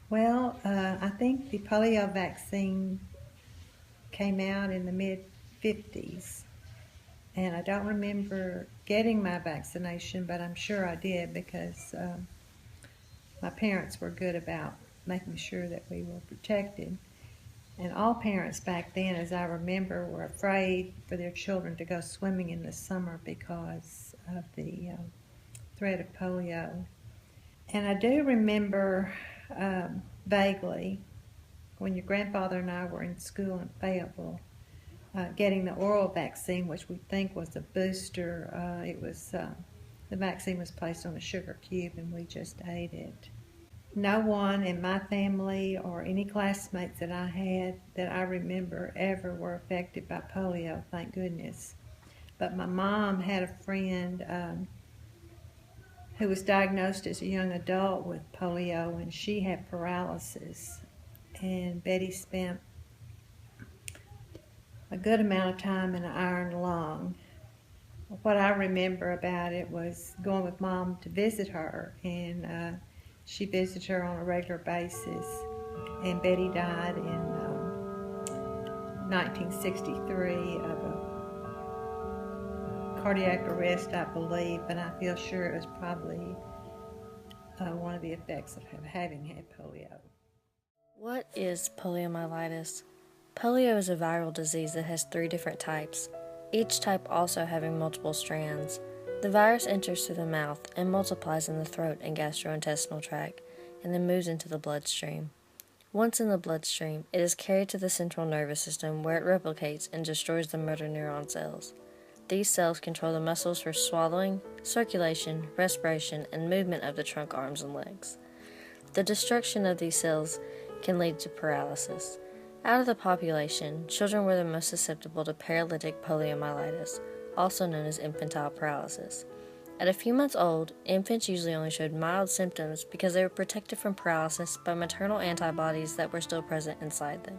Well, I think the polio vaccine came out in the mid-50s, and I don't remember getting my vaccination, but I'm sure I did because my parents were good about making sure that we were protected. And all parents back then, as I remember, were afraid for their children to go swimming in the summer because of the threat of polio. And I do remember vaguely when your grandfather and I were in school in Fayetteville, getting the oral vaccine, which we think was a booster. The vaccine was placed on a sugar cube, and we just ate it. No one in my family or any classmates that I had that I remember ever were affected by polio, thank goodness. But my mom had a friend who was diagnosed as a young adult with polio, and she had paralysis. And Betty spent a good amount of time in an iron lung. What I remember about it was going with Mom to visit her, and she visited her on a regular basis. And Betty died in 1963 of a cardiac arrest, I believe, but I feel sure it was probably one of the effects of having had polio. What is poliomyelitis? Polio is a viral disease that has 3 different types, each type also having multiple strands. The virus enters through the mouth and multiplies in the throat and gastrointestinal tract, and then moves into the bloodstream. Once in the bloodstream, it is carried to the central nervous system where it replicates and destroys the motor neuron cells. These cells control the muscles for swallowing, circulation, respiration, and movement of the trunk, arms, and legs. The destruction of these cells can lead to paralysis. Out of the population, children were the most susceptible to paralytic poliomyelitis, also known as infantile paralysis. At a few months old, infants usually only showed mild symptoms because they were protected from paralysis by maternal antibodies that were still present inside them.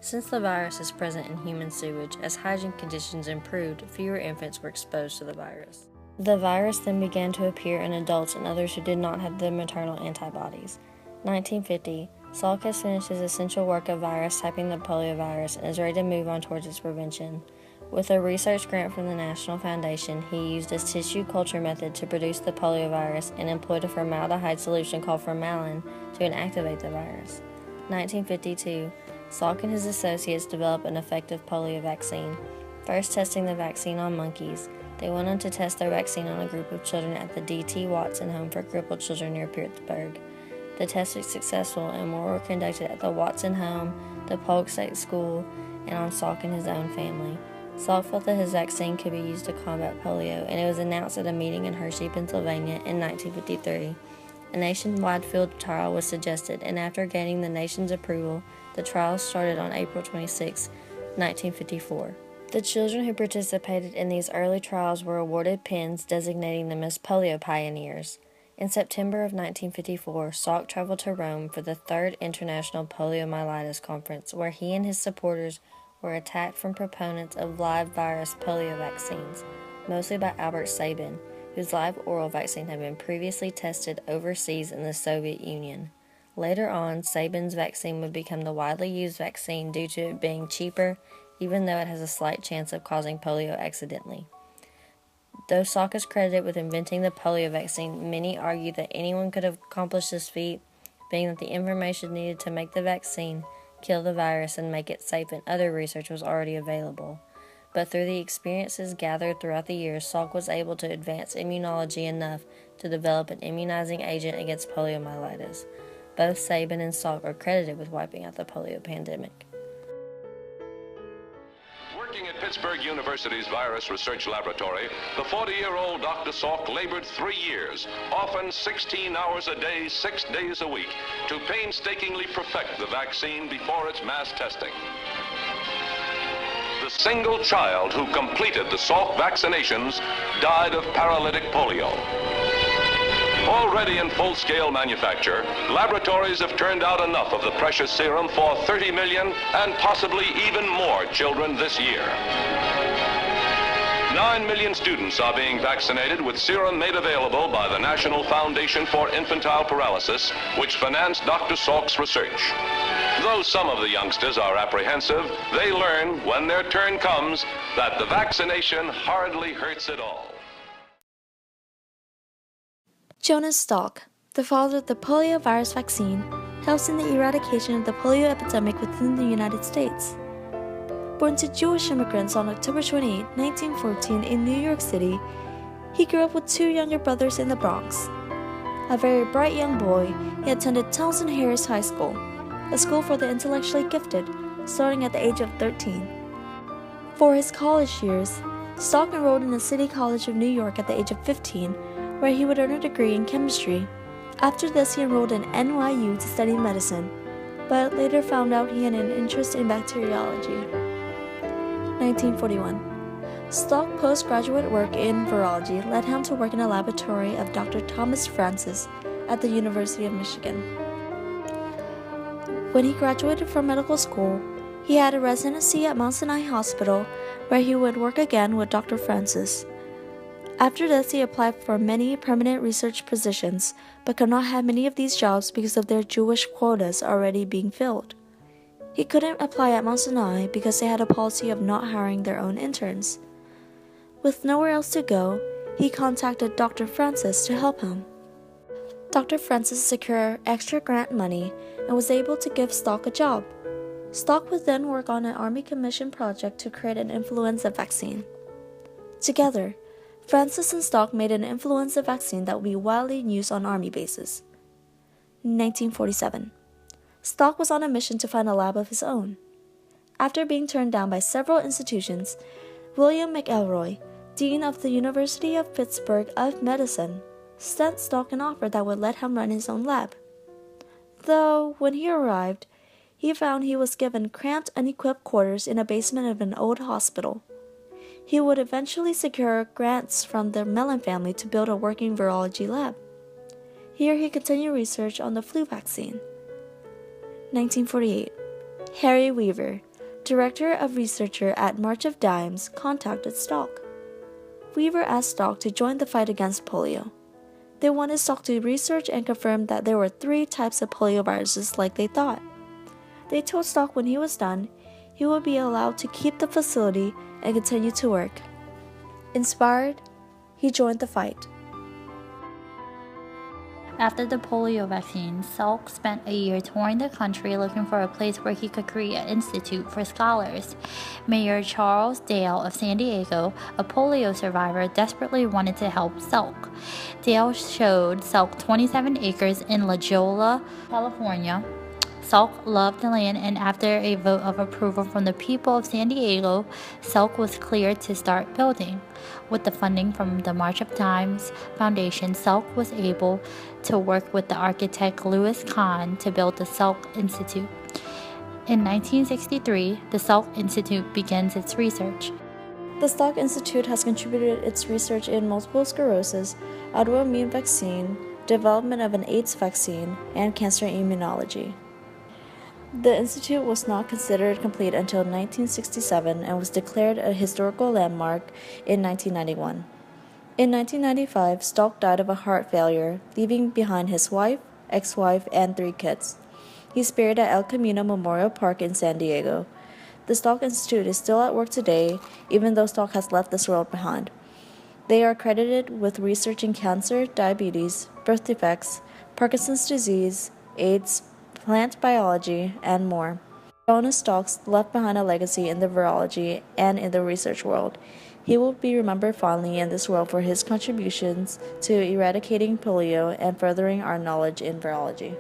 Since the virus is present in human sewage, as hygiene conditions improved, fewer infants were exposed to the virus. The virus then began to appear in adults and others who did not have the maternal antibodies. 1950, Salk has finished his essential work of virus typing the poliovirus and is ready to move on towards its prevention. With a research grant from the National Foundation, he used a tissue culture method to produce the poliovirus and employed a formaldehyde solution called formalin to inactivate the virus. 1952, Salk and his associates developed an effective polio vaccine, first testing the vaccine on monkeys. They went on to test their vaccine on a group of children at the D.T. Watson Home for Crippled Children near Pittsburgh. The tests were successful and more were conducted at the Watson Home, the Polk State School, and on Salk and his own family. Salk felt that his vaccine could be used to combat polio, and it was announced at a meeting in Hershey, Pennsylvania in 1953. A nationwide field trial was suggested, and after gaining the nation's approval, the trial started on April 26, 1954. The children who participated in these early trials were awarded pins designating them as polio pioneers. In September of 1954, Salk traveled to Rome for the 3rd International Poliomyelitis Conference, where he and his supporters were attacked from proponents of live virus polio vaccines, mostly by Albert Sabin, whose live oral vaccine had been previously tested overseas in the Soviet Union. Later on, Sabin's vaccine would become the widely used vaccine due to it being cheaper, even though it has a slight chance of causing polio accidentally. Though Salk is credited with inventing the polio vaccine, many argue that anyone could have accomplished this feat, being that the information needed to make the vaccine, kill the virus, and make it safe in other research was already available. But through the experiences gathered throughout the years, Salk was able to advance immunology enough to develop an immunizing agent against poliomyelitis. Both Sabin and Salk are credited with wiping out the polio pandemic. Working at Pittsburgh University's Virus Research Laboratory, the 40-year-old Dr. Salk labored 3 years, often 16 hours a day, 6 days a week, to painstakingly perfect the vaccine before its mass testing. The single child who completed the Salk vaccinations died of paralytic polio. Already in full-scale manufacture, laboratories have turned out enough of the precious serum for 30 million and possibly even more children this year. 9 million students are being vaccinated with serum made available by the National Foundation for Infantile Paralysis, which financed Dr. Salk's research. Though some of the youngsters are apprehensive, they learn when their turn comes that the vaccination hardly hurts at all. Jonas Salk, the father of the poliovirus vaccine, helps in the eradication of the polio epidemic within the United States. Born to Jewish immigrants on October 28, 1914 in New York City, he grew up with two younger brothers in the Bronx. A very bright young boy, he attended Townsend Harris High School, a school for the intellectually gifted, starting at the age of 13. For his college years, Salk enrolled in the City College of New York at the age of 15, where he would earn a degree in chemistry. After this, he enrolled in NYU to study medicine, but later found out he had an interest in bacteriology. 1941. Salk's postgraduate work in virology led him to work in a laboratory of Dr. Thomas Francis at the University of Michigan. When he graduated from medical school, he had a residency at Mount Sinai Hospital, where he would work again with Dr. Francis. After this, he applied for many permanent research positions, but could not have many of these jobs because of their Jewish quotas already being filled. He couldn't apply at Mount Sinai because they had a policy of not hiring their own interns. With nowhere else to go, he contacted Dr. Francis to help him. Dr. Francis secured extra grant money and was able to give Salk a job. Salk would then work on an Army Commission project to create an influenza vaccine. Together, Francis and Salk made an influenza vaccine that would be widely used on Army bases. 1947. Salk was on a mission to find a lab of his own. After being turned down by several institutions, William McElroy, Dean of the University of Pittsburgh of Medicine, sent Salk an offer that would let him run his own lab. Though, when he arrived, he found he was given cramped, unequipped quarters in a basement of an old hospital. He would eventually secure grants from the Mellon family to build a working virology lab. Here he continued research on the flu vaccine. 1948. Harry Weaver, Director of Researcher at March of Dimes, contacted Salk. Weaver asked Salk to join the fight against polio. They wanted Salk to research and confirm that there were 3 types of polioviruses like they thought. They told Salk when he was done, he would be allowed to keep the facility and continue to work. Inspired, he joined the fight. After the polio vaccine, Salk spent a year touring the country looking for a place where he could create an institute for scholars. Mayor Charles Dale of San Diego, a polio survivor, desperately wanted to help Salk. Dale showed Salk 27 acres in La Jolla, California. Salk loved the land, and after a vote of approval from the people of San Diego, Salk was cleared to start building. With the funding from the March of Dimes Foundation, Salk was able to work with the architect Louis Kahn to build the Salk Institute. In 1963, the Salk Institute begins its research. The Salk Institute has contributed its research in multiple sclerosis, autoimmune vaccine, development of an AIDS vaccine, and cancer immunology. The institute was not considered complete until 1967 and was declared a historical landmark in 1991. In 1995, Salk died of a heart failure, leaving behind his wife, ex-wife, and 3 kids. He's buried at El Camino Memorial Park in San Diego. The Salk Institute is still at work today, even though Salk has left this world behind. They are credited with researching cancer, diabetes, birth defects, Parkinson's disease, AIDS, plant biology, and more. Jonas Salk left behind a legacy in the virology and in the research world. He will be remembered fondly in this world for his contributions to eradicating polio and furthering our knowledge in virology.